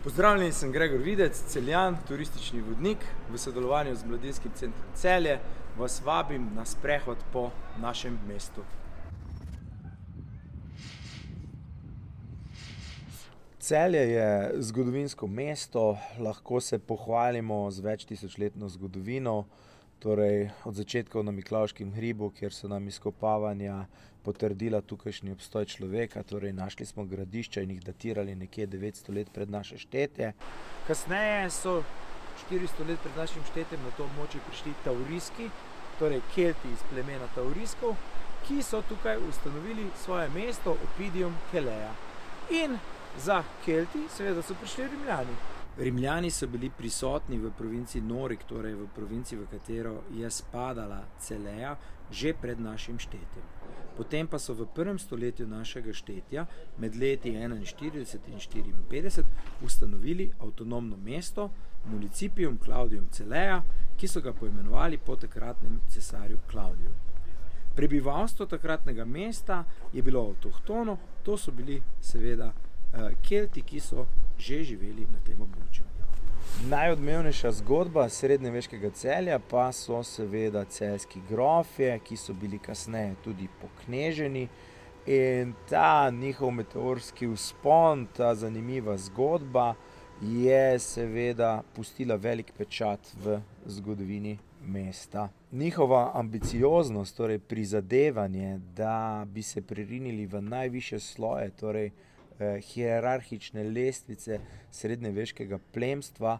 Pozdravljeni, sem Gregor Videc, Celjan, turistični vodnik. V sodelovanju z Mladinskim centrom Celje vas vabim na sprehod po našem mestu. Celje je zgodovinsko mesto, lahko se pohvalimo z več tisočletno zgodovino. Torej od začetkov na Miklavškem hribu, kjer so nam izkopavanja potrdila tukajšnji obstoj človeka, torej našli smo gradišča in jih datirali nekje 900 let pred naše štetje. Kasneje so 400 let pred našim štetjem na to območje prišli Tauriski, torej Kelti iz plemena Tauriskov, ki so tukaj ustanovili svoje mesto Opidium Celeia. In za Kelti seveda so prišli Rimljani. Rimljani so bili prisotni v provinciji Norik, torej v provinciji, v katero je spadala Celeia, že pred našim štetjem. Potem pa so v prvem stoletju našega štetja, med leti 41 in 54, ustanovili avtonomno mesto Municipium Claudium Celeia, ki so ga poimenovali po takratnem cesarju Claudiju. Prebivalstvo takratnega mesta je bilo avtohtono, to so bili seveda Kelti, ki so že živeli na tem območju. Najodmevnejša zgodba srednjeveškega Celja pa so seveda celjski grofje, ki so bili kasneje tudi pokneženi, in ta njihov meteorski vzpon, ta zanimiva zgodba je seveda pustila velik pečat v zgodovini mesta. Njihova ambicioznost, torej prizadevanje, da bi se prerinili v najvišje sloje, torej hierarhične lestvice srednjeveškega plemstva,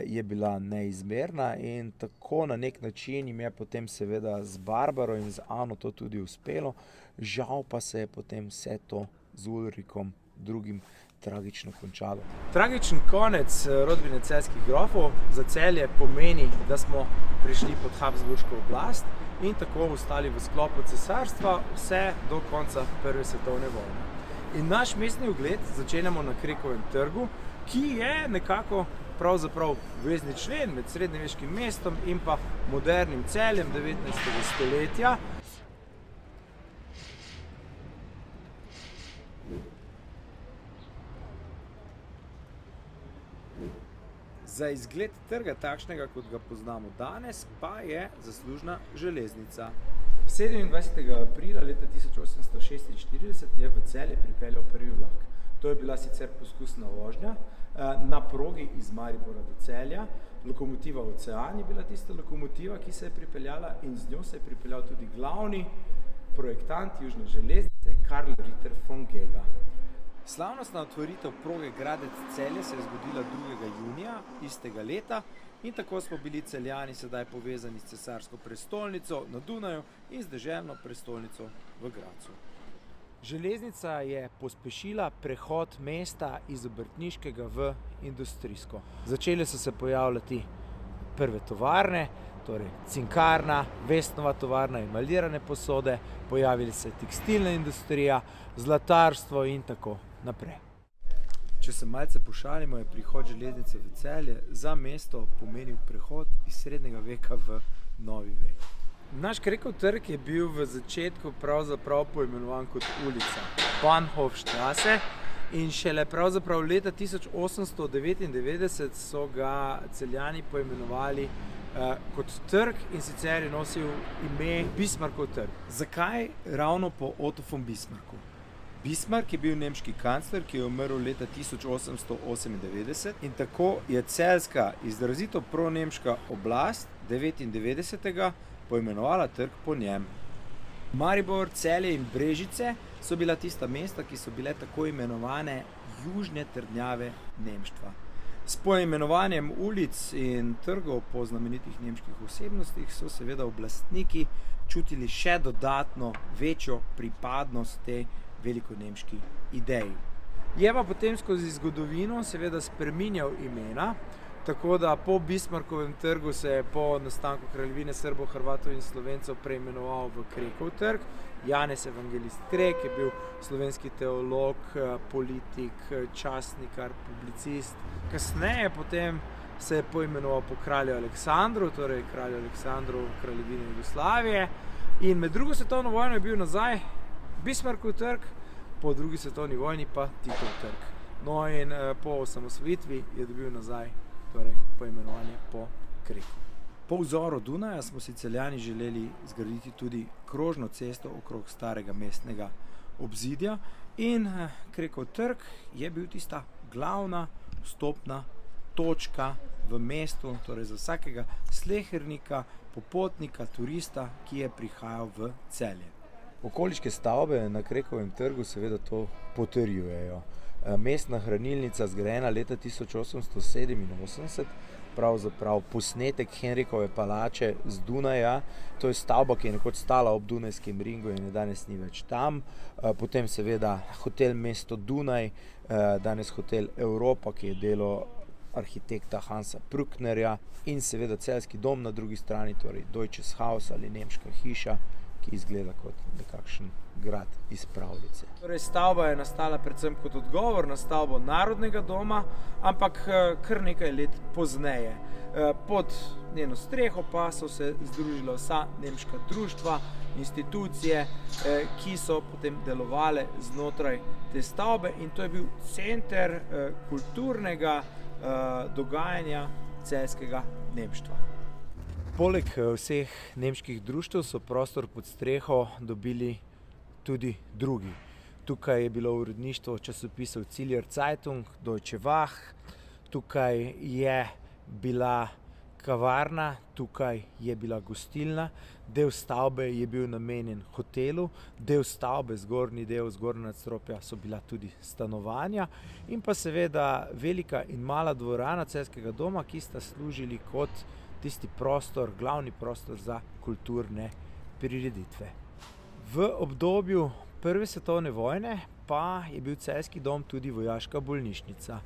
je bila neizmerna in tako na nek način jim je potem seveda z Barbaro in z Ano to tudi uspelo. Žal pa se je potem vse to z Ulrikom II. Tragično končalo. Tragičen konec rodbine celjskih grofov za Celje pomeni, da smo prišli pod Habsburško oblast in tako ostali v sklopu cesarstva vse do konca Prve svetovne vojne. In naš mestni ogled začenjamo na Krekovem trgu, ki je nekako pravzaprav vezni člen med srednjeveškim mestom in pa modernim Celjem 19. stoletja. Za izgled trga, takšnega kot ga poznamo danes, pa je zaslužna železnica. 27. aprila leta 1846 je v Celje pripeljal prvi vlak. To je bila sicer poskusna vožnja na progi iz Maribora do Celja. Lokomotiva Ocean je bila tista lokomotiva, ki se je pripeljala, in z njo se je pripeljal tudi glavni projektant južne železnice Karl Ritter von Gega. Slavnostna otvoritev proge Gradec-Celje se je zgodila 2. junija istega leta in tako smo bili Celjani sedaj povezani s cesarsko prestolnico na Dunaju in z deželno prestolnico v Gradcu. Železnica je pospešila prehod mesta iz obrtniškega v industrijsko. Začele so se pojavljati prve tovarne, torej Cinkarna, Vesnova tovarna, emalirane posode, pojavili se tekstilna industrija, zlatarstvo in tako naprej. Če se malce pošalimo, je prihod železnice v Celje za mesto pomenil prehod iz srednjega veka v novi vek. Naš Krekov trg je bil v začetku pravzaprav poimenovan kot ulica Bahnhofstrasse in šele pravzaprav leta 1899 so ga Celjani poimenovali kot trg, in sicer je nosil ime Bismarckov trg. Zakaj ravno po Otto von Bismarcku? Bismarck je bil nemški kancler, ki je umrl leta 1898 in tako je celjska izrazito pronemška oblast 99. poimenovala trg po njem. Maribor, Celje in Brežice so bila tista mesta, ki so bile tako imenovane južne trdnjave nemštva. S poimenovanjem ulic in trgov po znamenitih nemških osebnostih so seveda oblastniki čutili še dodatno večjo pripadnost tej velikonemški ideji. Je pa potem skozi zgodovino seveda spreminjal imena, tako da po Bismarckovem trgu se je po nastanku kraljevine Srbov, Hrvatov in Slovencev preimenoval v Krekov trg. Janez Evangelist Krek je bil slovenski teolog, politik, časnikar, publicist. Kasneje potem se je poimenoval po kralju Aleksandru, torej kralju Aleksandru kraljevine Jugoslavije, in med drugo svetovno vojno je bil nazaj Bismarckov trg, po drugi svetovni vojni pa Titov trg. No in po osamosvojitvi je dobil nazaj torej, poimenovanje po Kreku. Po vzoru Dunaja smo si Celjani želeli zgraditi tudi krožno cesto okrog starega mestnega obzidja in Krekov trg je bil tista glavna vstopna točka v mestu, torej za vsakega slehernika, popotnika, turista, ki je prihajal v Celje. Okoliške stavbe na Krekovem trgu seveda to potrjujejo. Mestna hranilnica, zgrajena leta 1887, pravzaprav posnetek Henrikove palače z Dunaja, to je stavba, ki je nekoč stala ob Dunajskem ringu in je danes ni več tam. Potem seveda hotel Mesto Dunaj, danes hotel Evropa, ki je delo arhitekta Hansa Prücknerja, in seveda celjski dom na drugi strani, torej Deutsches Haus ali nemška hiša, ki izgleda kot nekakšen grad iz pravljice. Torej, stavba je nastala predvsem kot odgovor na stavbo Narodnega doma, ampak kar nekaj let pozneje. Pod njeno streho pa so se združila vsa nemška društva, institucije, ki so potem delovale znotraj te stavbe, in to je bil center kulturnega dogajanja celjskega nemštva. Poleg vseh nemških društev so prostor pod streho dobili tudi drugi. Tukaj je bilo uredništvo časopisov Zieler Zeitung, Deutsche Wach, tukaj je bila kavarna, tukaj je bila gostilna, del stavbe je bil namenjen hotelu, del stavbe, zgornji del, zgornja nadstropja so bila tudi stanovanja in pa seveda velika in mala dvorana celjskega doma, ki sta služili kot tisti prostor, glavni prostor za kulturne prireditve. V obdobju Prve svetovne vojne pa je bil celjski dom tudi vojaška bolnišnica.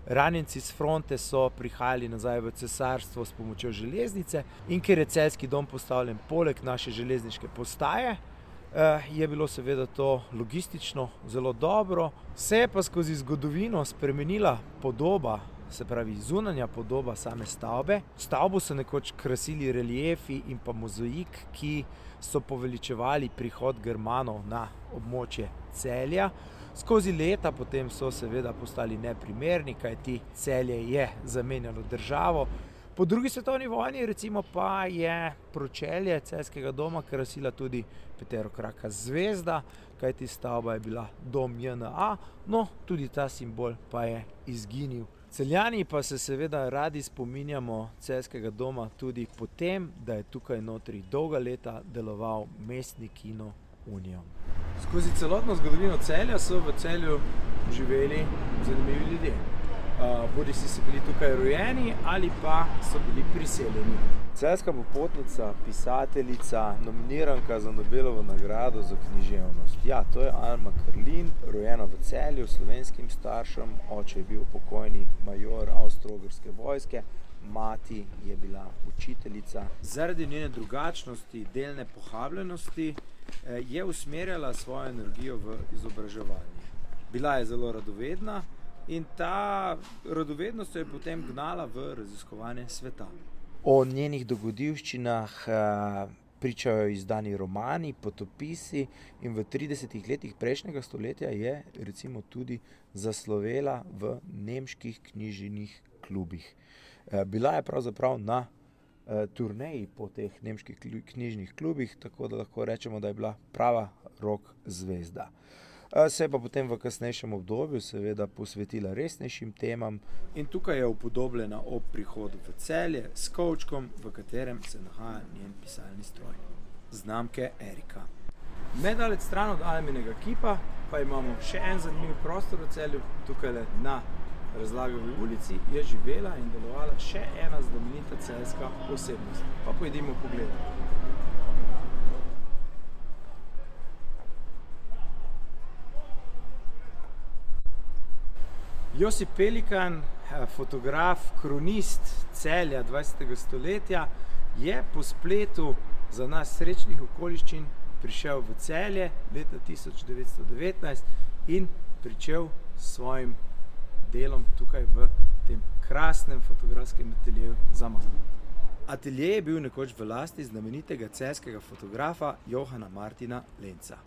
Ranjenci s fronte so prihajali nazaj v cesarstvo s pomočjo železnice in ker je celjski dom postavljen poleg naše železniške postaje, je bilo seveda to logistično zelo dobro. Se je pa skozi zgodovino spremenila podoba, se pravi zunanja podoba same stavbe. Stavbo so nekoč krasili reliefi in pa mozaik, ki so poveličevali prihod Germanov na območje Celja. Skozi leta potem so seveda postali neprimerni, kajti Celje je zamenjalo državo. Po drugi svetovni vojni recimo pa je pročelje celjskega doma krasila tudi peterokraka zvezda, kajti stavba je bila dom JNA, no tudi ta simbol pa je izginil. Celjani pa se seveda radi spominjamo celjskega doma tudi po tem, da je tukaj notri dolga leta deloval mestni kino Union. Skozi celotno zgodovino Celja so v Celju živeli zanimivi ljudje. Bodisi so bili tukaj rojeni ali pa so bili priseljeni. Celjska popotnica, pisateljica, nominiranka za Nobelovo nagrado za književnost. Ja, to je Alma Karlin, rojena v Celju, slovenskim staršem, oče je bil pokojni major Avstro-Ogrske vojske, mati je bila učiteljica. Zaradi njene drugačnosti, delne pohabljenosti je usmerjala svojo energijo v izobraževanje. Bila je zelo radovedna in ta radovednost jo je potem gnala v raziskovanje sveta. O njenih dogodivščinah pričajo izdani romani, potopisi in v 30 letih prejšnjega stoletja je recimo tudi zaslovela v nemških knjižnih klubih. Bila je pravzaprav na turneji po teh nemških knjižnih klubih, tako da lahko rečemo, da je bila prava rock zvezda. Se je pa potem v kasnejšem obdobju seveda posvetila resnejšim temam in tukaj je upodobljena ob prihodu v Celje s kovčkom, v katerem se nahaja njen pisalni stroj, znamke Erika. Nedaleč stran od Alminega kipa pa imamo še en zanimiv prostor v Celju. Tukaj na Razlagovi ulici je živela in delovala še ena znamenita celjska osebnost. Pa pojdimo pogledati. Josip Pelikan, fotograf, kronist Celja 20. stoletja, je po spletu za nas srečnih okoliščin prišel v Celje leta 1919 in pričel s svojim delom tukaj v tem krasnem fotografskem ateljeju za mano. Atelje je bil nekoč v lasti znamenitega celjskega fotografa Johana Martina Lenca.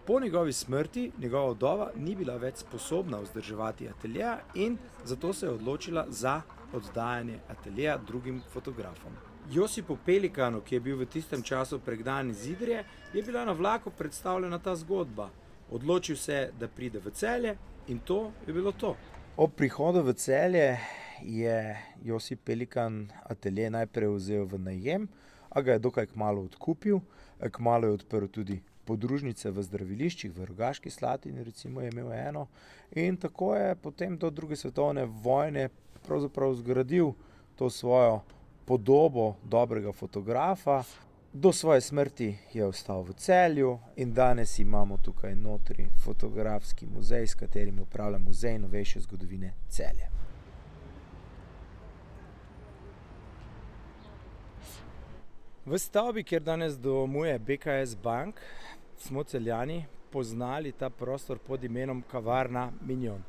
Po njegovi smrti njegova vdova ni bila več sposobna vzdrževati ateljeja in zato se je odločila za oddajanje ateljeja drugim fotografom. Josipu Pelikanu, ki je bil v tistem času pregnan iz Idrije, je bila na vlaku predstavljena ta zgodba. Odločil se je, da pride v Celje in to je bilo to. Ob prihodu v Celje je Josip Pelikan atelje najprej vzel v najem, a ga je dokaj kmalu odkupil. Kmalu je odprl tudi podružnice v zdraviliščih, v Rogaški Slatini recimo je imel eno. In tako je potem do druge svetovne vojne pravzaprav zgradil to svojo podobo dobrega fotografa. Do svoje smrti je ostal v Celju in danes imamo tukaj notri fotografski muzej, s katerim upravlja Muzej novejše zgodovine Celje. V stavbi, kjer danes domuje BKS Bank, smo Celjani poznali ta prostor pod imenom kavarna Mignon.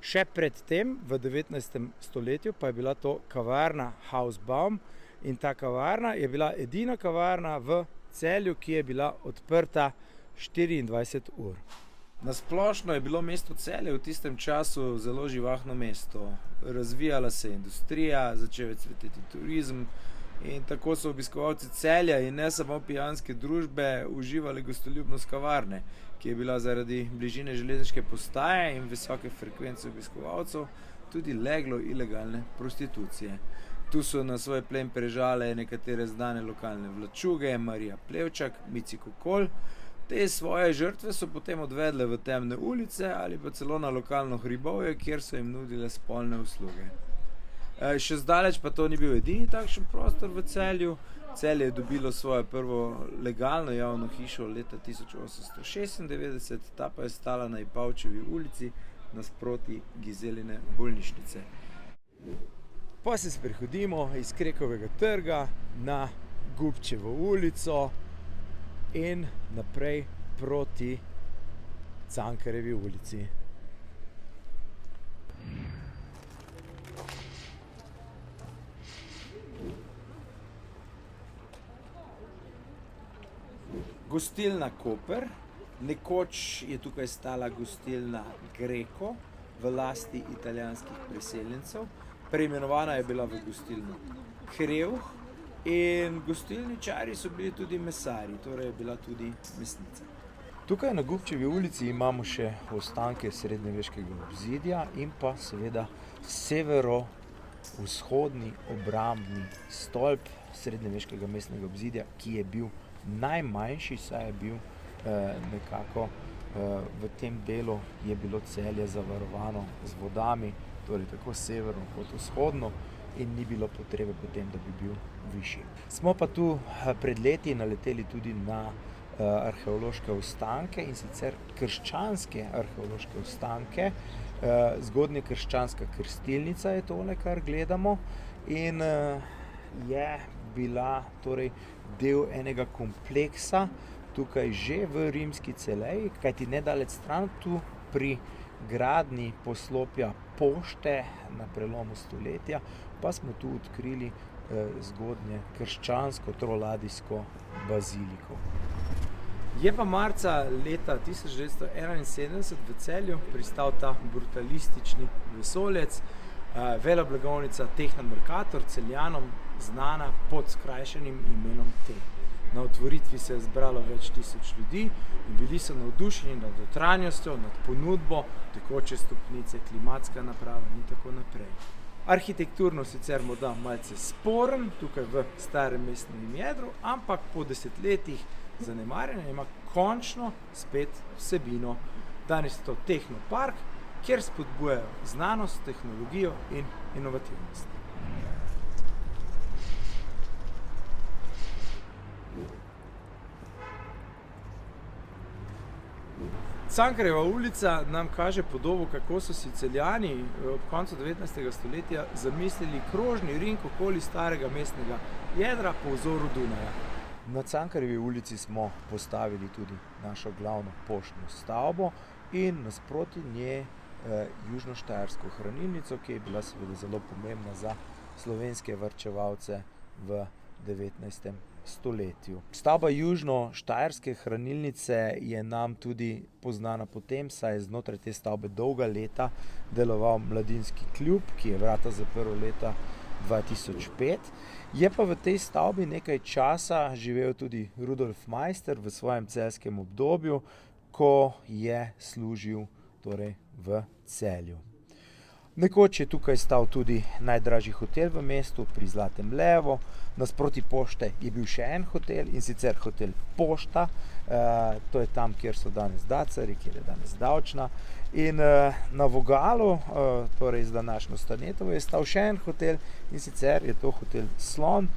Še pred tem, v 19. stoletju, pa je bila to kavarna Hausbaum in ta kavarna je bila edina kavarna v Celju, ki je bila odprta 24 ur. Na splošno je bilo mesto Celje v tistem času zelo živahno mesto. Razvijala se je industrija, začel je cveteti turizem in tako so obiskovalci Celja in ne samo pijanske družbe uživali gostoljubnost kavarne, ki je bila zaradi bližine železniške postaje in visoke frekvence obiskovalcev tudi leglo ilegalne prostitucije. Tu so na svoj plen prežale nekatere znane lokalne vlačuge, Marija Plevčak, Mici Kokol. Te svoje žrtve so potem odvedle v temne ulice ali pa celo na lokalno hribovje, kjer so jim nudile spolne usluge. Še zdaleč pa to ni bil edini takšen prostor v Celju. Celje je dobilo svojo prvo legalno javno hišo leta 1896, ta pa je stala na Ipavčevi ulici nasproti Gizeline bolnišnice. Pa se sprehodimo iz Krekovega trga na Gubčevo ulico in naprej proti Cankarjevi ulici. Gostilna Koper, nekoč je tukaj stala gostilna Greko v lasti italijanskih priseljencev, preimenovana je bila v gostilno Krevh in gostilničarji so bili tudi mesarji, torej je bila tudi mesnica. Tukaj na Gubčevi ulici imamo še ostanke srednjeveškega obzidja in pa seveda severo-vzhodni obrambni stolp srednjeveškega mestnega obzidja, ki je bil najmanjši, saj je bil nekako v tem delu je bilo Celje zavarovano z vodami, torej tako severno kot vzhodno in ni bilo potrebe potem, da bi bil višji. Smo pa tu pred leti naleteli tudi na arheološke ostanke in sicer krščanske arheološke ostanke. Zgodnja krščanska krstilnica je tole, kar gledamo in je bila torej del enega kompleksa tukaj že v rimski Celeji, kajti nedaleč stran tu pri gradnji poslopja pošte na prelomu stoletja pa smo tu odkrili zgodnje krščansko troladijsko baziliko. Je pa marca leta 1971 v Celju pristal ta brutalistični vesoljec, veleblagovnica Tehna Mercator, Celjanom znana pod skrajšanim imenom T. Na otvoritvi se je zbralo več tisoč ljudi in bili so navdušeni nad notranjostjo, nad ponudbo, tekoče stopnice, klimatska naprava in tako naprej. Arhitekturno sicer morda malce sporen, tukaj v starem mestnem jedru, ampak po desetletjih zanemarjanja ima končno spet vsebino. Danes je to Tehnopark, kjer spodbujajo znanost, tehnologijo in inovativnost. Cankarjeva ulica nam kaže podobo, kako so si Celjani ob koncu 19. stoletja zamislili krožni ring okoli starega mestnega jedra po vzoru Dunaja. Na Cankarjevi ulici smo postavili tudi našo glavno poštno stavbo in nasproti nje južnoštajersko hranilnico, ki je bila seveda zelo pomembna za slovenske varčevalce v 19. stoletju. Stavba južno-štajerske hranilnice je nam tudi poznana po tem, saj je znotraj te stavbe dolga leta deloval mladinski klub, ki je vrata zaprl leta 2005. Je pa v tej stavbi nekaj časa živel tudi Rudolf Maister v svojem celjskem obdobju, ko je služil torej v Celju. Nekoč je tukaj stal tudi najdražji hotel v mestu pri Zlatem levu, nasproti pošte je bil še en hotel, in sicer hotel Pošta, to je tam, kjer so danes Dacarji, kjer je danes Davčna. In na vogalu, torej z današnjo Stanetovo, je stal še en hotel, in sicer je to hotel Slon,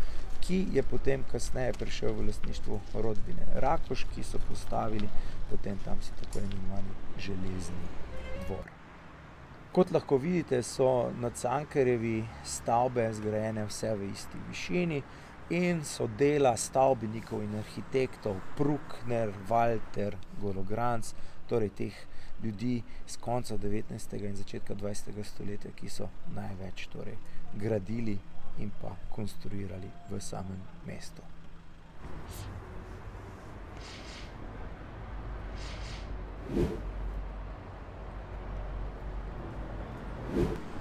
ki je potem kasneje prišel v lastništvo rodbine Rakoš, ki so postavili potem tam si tako imenovani Železni dvor. Kot lahko vidite, so na Cankarjevi stavbe zgrajene vse v isti višini in so dela stavbenikov in arhitektov Pruckner, Walter, Gologranc, torej teh ljudi z konca 19. in začetka 20. stoletja, ki so največ torej gradili in pa konstruirali v samem mestu.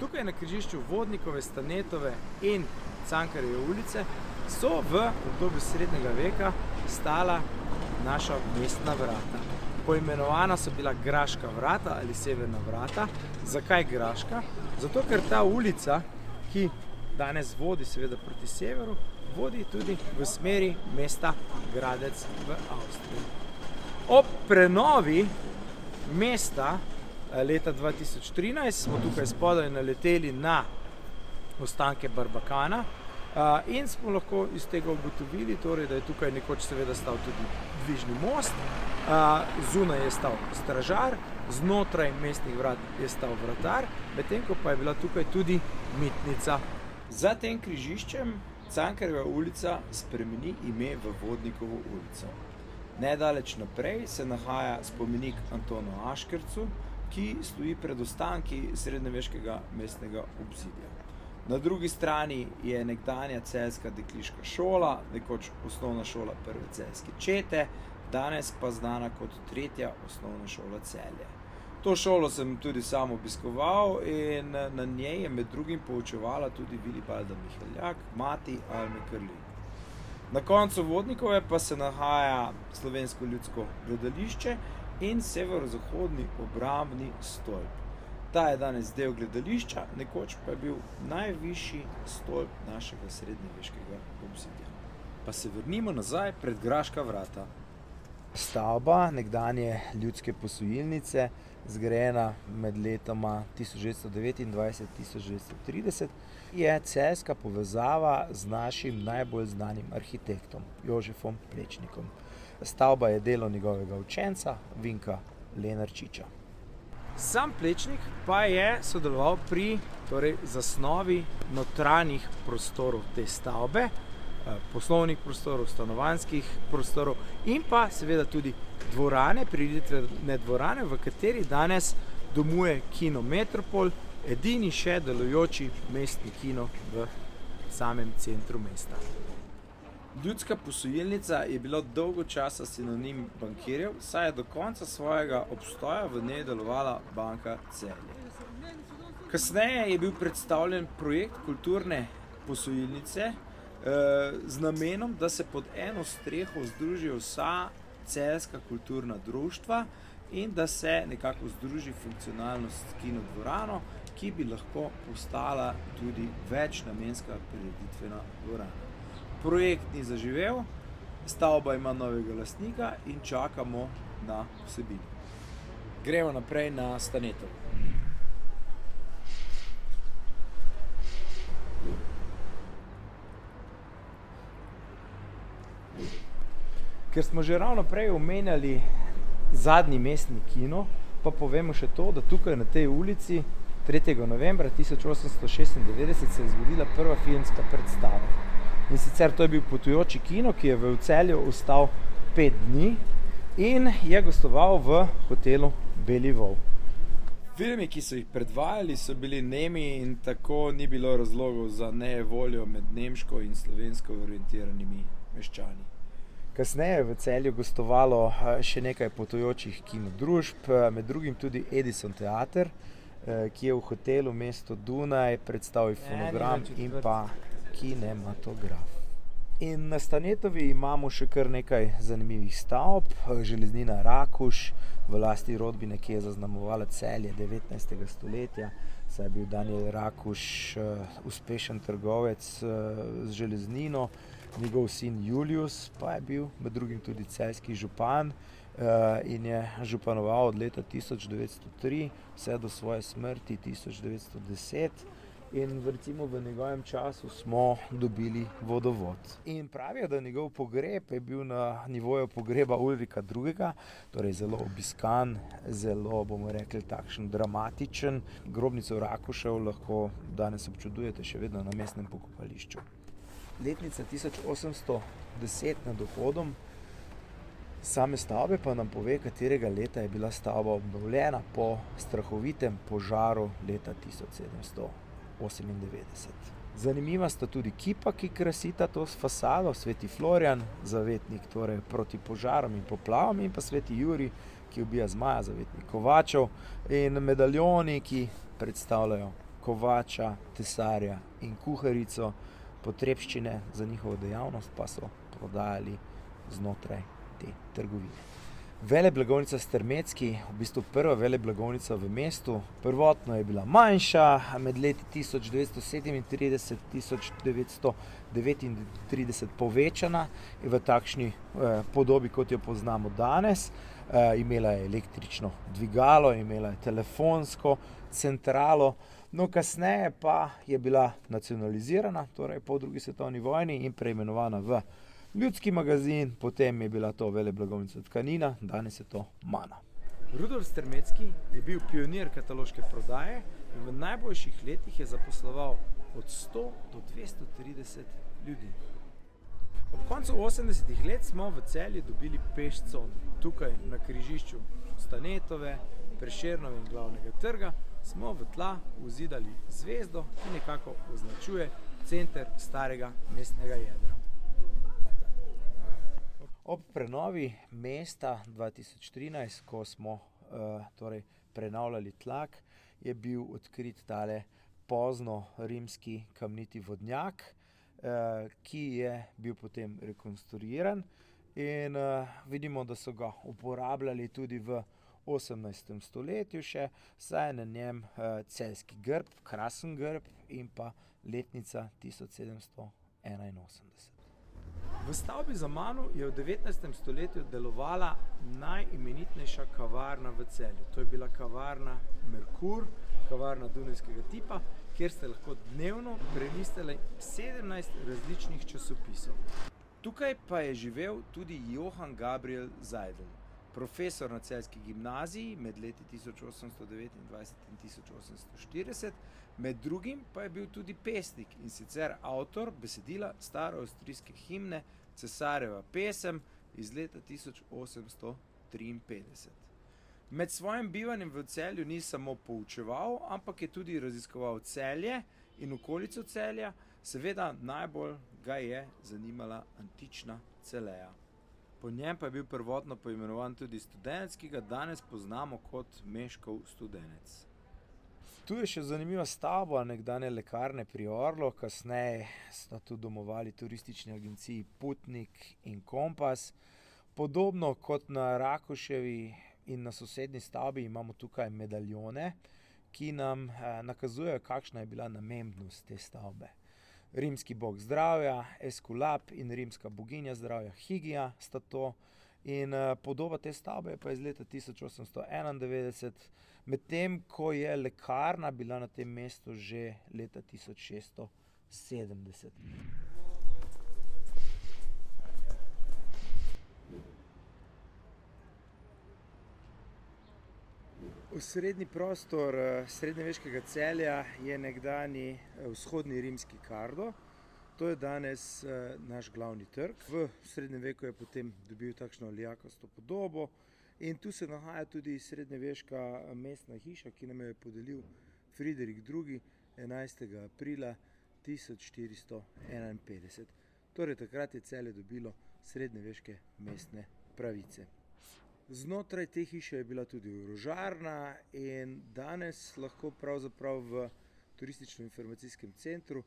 Tukaj na križišču Vodnikove, Stanetove in Cankarjeve ulice so v obdobju srednjega veka stala naša mestna vrata. Poimenovana so bila Graška vrata ali Severna vrata. Zakaj Graška? Zato, ker ta ulica, ki danes vodi seveda proti severu, vodi tudi v smeri mesta Gradec v Avstriji. Ob prenovi mesta leta 2013 smo tukaj spodaj naleteli na ostanke Barbakana in smo lahko iz tega ugotovili, torej, da je tukaj nekoč seveda stal tudi dvižni most, zunaj je stal stražar, znotraj mestnih vrat je stal vratar, medtem ko pa je bila tukaj tudi mitnica. Za tem križiščem Cankarjeva ulica spremeni ime v Vodnikovo ulico. Nedaleč naprej se nahaja spomenik Antonu Aškercu, ki stoji pred ostanki srednjeveškega mestnega obzidja. Na drugi strani je nekdanja celjska dekliška šola, nekoč osnovna šola prve celjske čete, danes pa znana kot tretja osnovna šola Celje. To šolo sem tudi sam obiskoval in na njej je med drugim poučevala tudi Vilibalda Miheljak, mati Alme Krlin. Na koncu Vodnikove pa se nahaja Slovensko ljudsko gledališče in severozahodni obrambni stolp. Ta je danes del gledališča, nekoč pa je bil najvišji stolp našega srednjeveškega obzidja. Pa se vrnimo nazaj pred Graška vrata. Stavba nekdanje ljudske posojilnice, zgrajena med letoma 1929-1930, je celjska povezava z našim najbolj znanim arhitektom, Jožefom Plečnikom. Stavba je delo njegovega učenca, Vinka Lenarčiča. Sam Plečnik pa je sodeloval pri zasnovi notranjih prostorov te stavbe, poslovnih prostorov, stanovanjskih prostorov in pa seveda tudi dvorane, prireditvene dvorane, v kateri danes domuje Kino Metropol, edini še delujoči mestni kino v samem centru mesta. Ljudska posojilnica je bila dolgo časa sinonim bankirjev, saj je do konca svojega obstoja v njej delovala Banka Celje. Kasneje je bil predstavljen projekt kulturne posojilnice z namenom, da se pod eno streho združijo vsa celjska kulturna društva in da se nekako združi funkcionalnost s kinodvorano, ki bi lahko postala tudi večnamenska prireditvena dvorana. Projekt ni zaživel, stavba ima novega lastnika in čakamo na vsebino. Gremo naprej na Stanetovo. Ker smo že ravno prej omenjali zadnji mestni kino, pa povemo še to, da tukaj na tej ulici 3. novembra 1896 se je zgodila prva filmska predstava. In sicer to je bil potujoči kino, ki je v Celju ostal 5 dni in je gostoval v hotelu Beli Vol. Filmi, ki so jih predvajali, so bili nemi in tako ni bilo razlogov za nejevoljo med nemško in slovensko orientiranimi meščani. Kasneje je v Celju gostovalo še nekaj potujočih kinodružb, med drugim tudi Edison Teater, ki je v hotelu mesto Dunaj predstavil fonogram in pa kinematograf. In na Stanetovi imamo še kar nekaj zanimivih stavb. Železnina Rakuš v lasti rodbine, ki je zaznamovala Celje 19. stoletja, saj je bil Danijel Rakuš uspešen trgovec z železnino, njegov sin Julius pa je bil med drugim tudi celjski župan in je županoval od leta 1903 vse do svoje smrti 1910. In recimo v njegovem času smo dobili vodovod. In pravijo, da njegov pogreb je bil na nivoju pogreba Ulrika II., torej zelo obiskan, zelo, bomo rekli, takšen dramatičen. Grobnico Rakušev lahko danes občudujete še vedno na mestnem pokopališču. Letnica 1810 nad vhodom same stavbe pa nam pove, katerega leta je bila stavba obnovljena po strahovitem požaru leta 1798. Zanimiva sta tudi kipa, ki krasita to fasado, Sveti Florjan, zavetnik torej proti požarom in poplavam, in pa Sveti Jurij, ki ubija zmaja, zavetnik kovačev, in medaljoni, ki predstavljajo kovača, tesarja in kuharico. Potrebščine za njihovo dejavnost pa so prodajali znotraj te trgovine. Veleblagovnica Strmecki, v bistvu prva veleblagovnica v mestu, prvotno je bila manjša, med leti 1937-1939 povečana in v takšni podobi, kot jo poznamo danes. Imela je električno dvigalo, imela je telefonsko centralo, no kasneje pa je bila nacionalizirana, torej po drugi svetovni vojni, in preimenovana v Ljudski magazin, potem je bila to veleblagovnica Tkanina, danes je to Mana. Rudolf Strmecki je bil pionir kataloške prodaje in v najboljših letih je zaposloval od 100 do 230 ljudi. Ob koncu 80. let smo v Celju dobili pešcon. Tukaj na križišču Stanetove, Prešernove in Glavnega trga smo v tla vzidali zvezdo, ki nekako označuje center starega mestnega jedra. Ob prenovi mesta 2013, ko smo torej prenavljali tlak, je bil odkrit tale pozno rimski kamniti vodnjak, ki je bil potem rekonstruiran in vidimo, da so ga uporabljali tudi v 18. stoletju še, saj je na njem celjski grb, krasen grb in pa letnica 1781. V stavbi za mano je v 19. stoletju delovala najimenitnejša kavarna v Celju. To je bila kavarna Merkur, kavarna dunajskega tipa, kjer ste lahko dnevno prelistali 17 različnih časopisov. Tukaj pa je živel tudi Johann Gabriel Seidl, profesor na celjski gimnaziji med leti 1829 in 1840, med drugim pa je bil tudi pesnik in sicer avtor besedila staroavstrijske himne Cesarjeva pesem iz leta 1853. Med svojim bivanjem v Celju ni samo poučeval, ampak je tudi raziskoval Celje in okolico Celja, seveda najbolj ga je zanimala antična Celeja. Po njem pa je bil prvotno poimenovan tudi Studenec, ki ga danes poznamo kot Meškov Studenec. Tu je še zanimiva stavba nekdanje lekarne pri Orlu, kasneje sta tu domovali turistični agenciji Putnik in Kompas. Podobno kot na Rakuševi in na sosednji stavbi imamo tukaj medaljone, ki nam nakazujejo, kakšna je bila namembnost te stavbe. Rimski bog zdravja, Eskulap, in rimska boginja zdravja Higija sta to. In podoba te stavbe je pa iz leta 1891, medtem ko je lekarna bila na tem mestu že leta 1670. Osrednji prostor srednjeveškega Celja je nekdanji vzhodni rimski Kardo. To je danes naš glavni trg. V srednjem veku je potem dobil takšno alijakasto podobo In tu se nahaja tudi srednjeveška mestna hiša, ki nam jo je podelil Friderik II. 11. aprila 1451. Torej takrat je Celje dobilo srednjeveške mestne pravice. Znotraj te hiše je bila tudi orožarna in danes lahko pravzaprav v turistično-informacijskem centru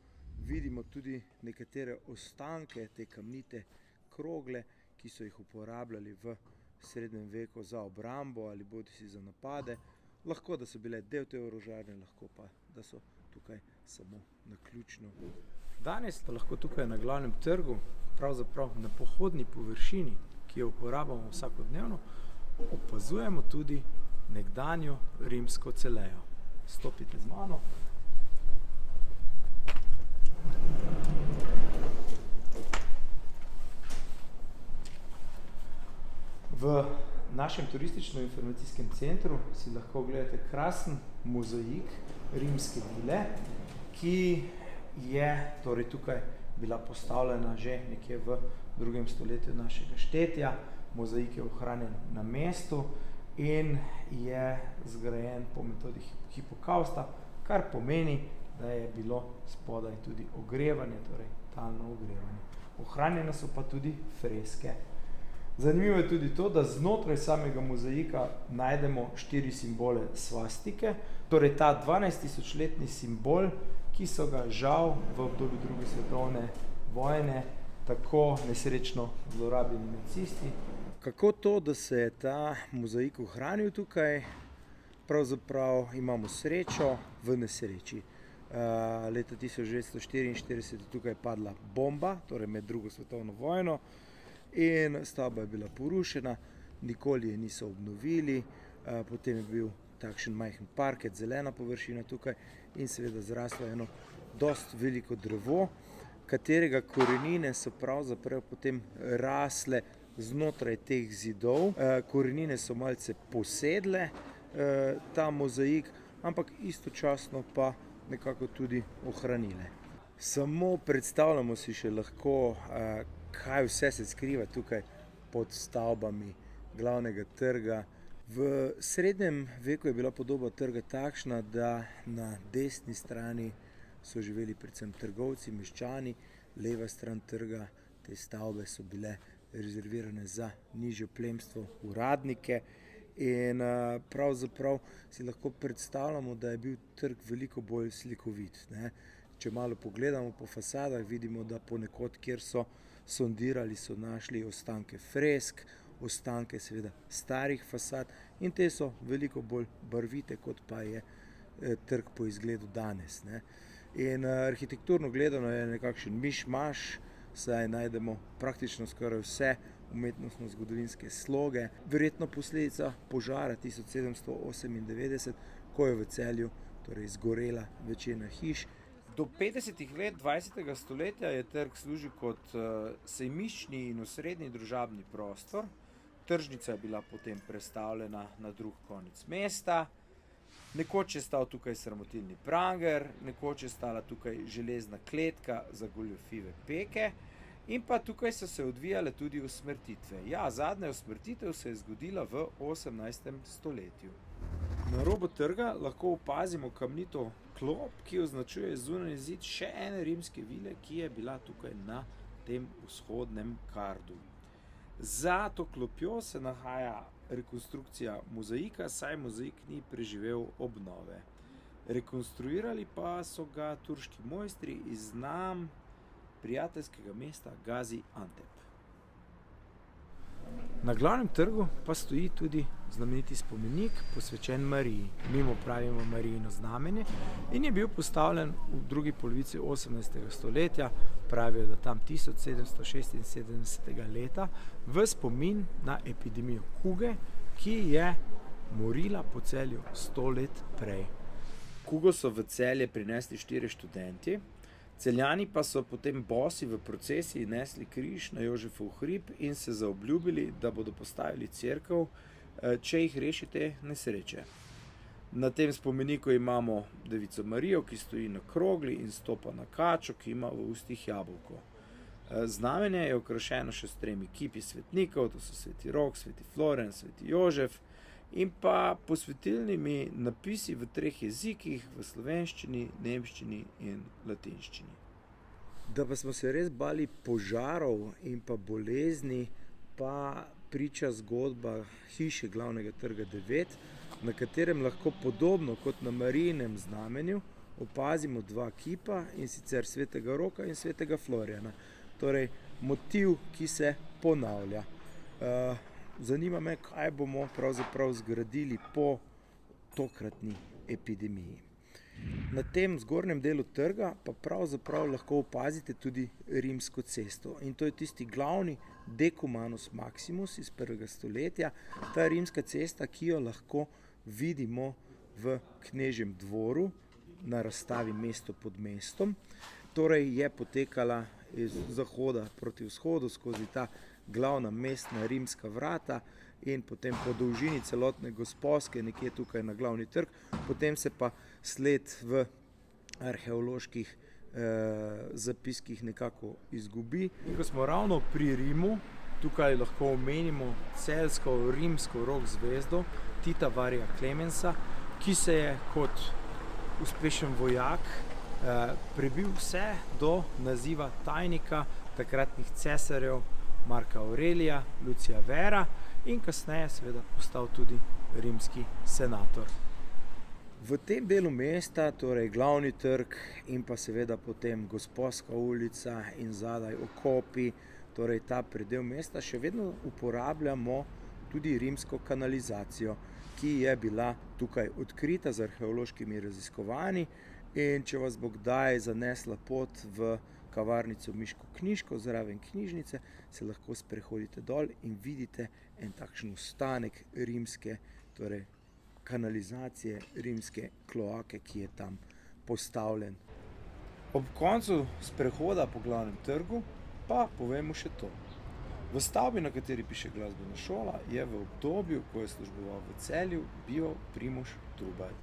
vidimo tudi nekatere ostanke te kamnite krogle, ki so jih uporabljali v srednjem veku za obrambo ali bodisi za napade. Lahko, da so bile del te orožarne, lahko pa, da so tukaj samo naključno. Danes pa lahko tukaj na glavnem trgu, pravzaprav na pohodni površini, ki jo uporabljamo vsakodnevno, opazujemo tudi nekdanjo rimsko celejo. Stopite z mano. V našem turistično-informacijskem centru si lahko gledate krasen mozaik rimske vile, ki je torej tukaj bila postavljena že nekje v 2. stoletju našega štetja. Mozaik je ohranjen na mestu in je zgrajen po metodi hipokausta, kar pomeni, da je bilo spodaj tudi ogrevanje, torej talno ogrevanje. Ohranjene so pa tudi freske. Zanimivo je tudi to, da znotraj samega mozaika najdemo 4 simbole svastike, torej ta 12.000-letni simbol, ki so ga žal v obdobju 2. svetovne vojne tako nesrečno zlorabljeni nacisti. Kako to, da se je ta mozaik ohranil tukaj? Pravzaprav imamo srečo v nesreči. Leta 1944 je tukaj padla bomba, torej med 2. svetovno vojno, in stavba je bila porušena, nikoli je niso obnovili, potem je bil takšen majhen parket, zelena površina tukaj in seveda zraslo eno dost veliko drevo, katerega korenine so pravzaprav potem rasle znotraj teh zidov. Korenine so malce posedle ta mozaik, ampak istočasno pa nekako tudi ohranile. Samo predstavljamo si še lahko, kaj vse se skriva tukaj pod stavbami glavnega trga. V srednjem veku je bila podoba trga takšna, da na desni strani so živeli predvsem trgovci, meščani, leva stran trga, te stavbe so bile rezervirane za nižje plemstvo, uradnike in pravzaprav si lahko predstavljamo, da je bil trg veliko bolj slikovit, ne. Če malo pogledamo po fasadah, vidimo, da ponekod, kjer so sondirali, so našli ostanke fresk, ostanke seveda starih fasad in te so veliko bolj barvite, kot pa je trg po izgledu danes, ne. In arhitekturno gledano je nekakšen miš-maš, saj najdemo praktično skoraj vse umetnostno-zgodovinske sloge. Verjetno posledica požara 1798, ko je v Celju torej zgorela večina hiš. Do 50. let 20. stoletja je trg služil kot sejmiščni in osrednji družabni prostor. Tržnica je bila potem prestavljena na drug konec mesta. Nekoč je stal tukaj sramotilni pranger, nekoč je stala tukaj železna kletka za goljufive peke in pa tukaj so se odvijale tudi usmrtitve. Ja, zadnja usmrtitev se je zgodila v 18. stoletju. Na robu trga lahko opazimo kamnito klop, ki označuje zunanji zid še ene rimske vile, ki je bila tukaj na tem vzhodnem Kardu. Za to klopjo se nahaja rekonstrukcija mozaika, saj mozaik ni preživel obnove. Rekonstruirali pa so ga turški mojstri iz znam prijateljskega mesta Gaziantep. Na glavnem trgu pa stoji tudi znameniti spomenik posvečen Mariji. Mi mu pravimo Marijino znamenje in je bil postavljen v drugi polovici 18. stoletja, pravijo, da tam 1776. leta, v spomin na epidemijo kuge, ki je morila po Celju 100 let prej. Kugo so v Celje prinesli 4 študenti, Celjani pa so potem bosi v procesiji nesli križ na Jožefov hrib in se zaobljubili, da bodo postavili cerkev, če jih rešite nesreče. Na tem spomeniku imamo Devico Marijo, ki stoji na krogli in stopa na kačo, ki ima v ustih jabolko. Znamenje je okrašeno še s 3 kipi svetnikov, to so sveti Rok, sveti Floren, sveti Jožef, in pa posvetilnimi napisi v 3 jezikih, v slovenščini, nemščini in latinščini. Da pa smo se res bali požarov in pa bolezni, pa priča zgodba hiše glavnega trga 9, na katerem lahko podobno kot na Marijinem znamenju opazimo 2 kipa, in sicer svetega Roka in svetega Florjana. Torej, motiv, ki se ponavlja. Zanima me, kaj bomo pravzaprav zgradili po tokratni epidemiji. Na tem zgornjem delu trga pa pravzaprav lahko opazite tudi Rimsko cesto. In to je tisti glavni Decumanus Maximus iz 1. stoletja, ta rimska cesta, ki jo lahko vidimo v Knežjem dvoru na razstavi Mesto pod mestom. Torej je potekala iz zahoda proti vzhodu skozi ta glavna mestna rimska vrata in potem po dolžini celotne Gosposke, nekje tukaj na glavni trg, potem se pa sled v arheoloških zapiskih nekako izgubi. In ko smo ravno pri Rimu, tukaj lahko omenimo celjsko rimsko rock zvezdo Tita Varija Clemensa, ki se je kot uspešen vojak prebil vse do naziva tajnika takratnih cesarjev Marka Aurelija, Lucija Vera in kasneje seveda postal tudi rimski senator. V tem delu mesta, torej glavni trg in pa seveda potem Gosposka ulica in zadaj okopi, torej ta predel mesta, še vedno uporabljamo tudi rimsko kanalizacijo, ki je bila tukaj odkrita z arheološkimi raziskovanji, in če vas bo kdaj zanesla pot v kavarnico Miško Knjižko zraven knjižnice, se lahko sprehodite dol in vidite en takšen ostanek rimske, torej kanalizacije, rimske kloake, ki je tam postavljen. Ob koncu sprehoda po glavnem trgu pa povemo še to. V stavbi, na kateri piše glasbena šola, je v obdobju, ko je služboval v Celju, bival Primož Trubar.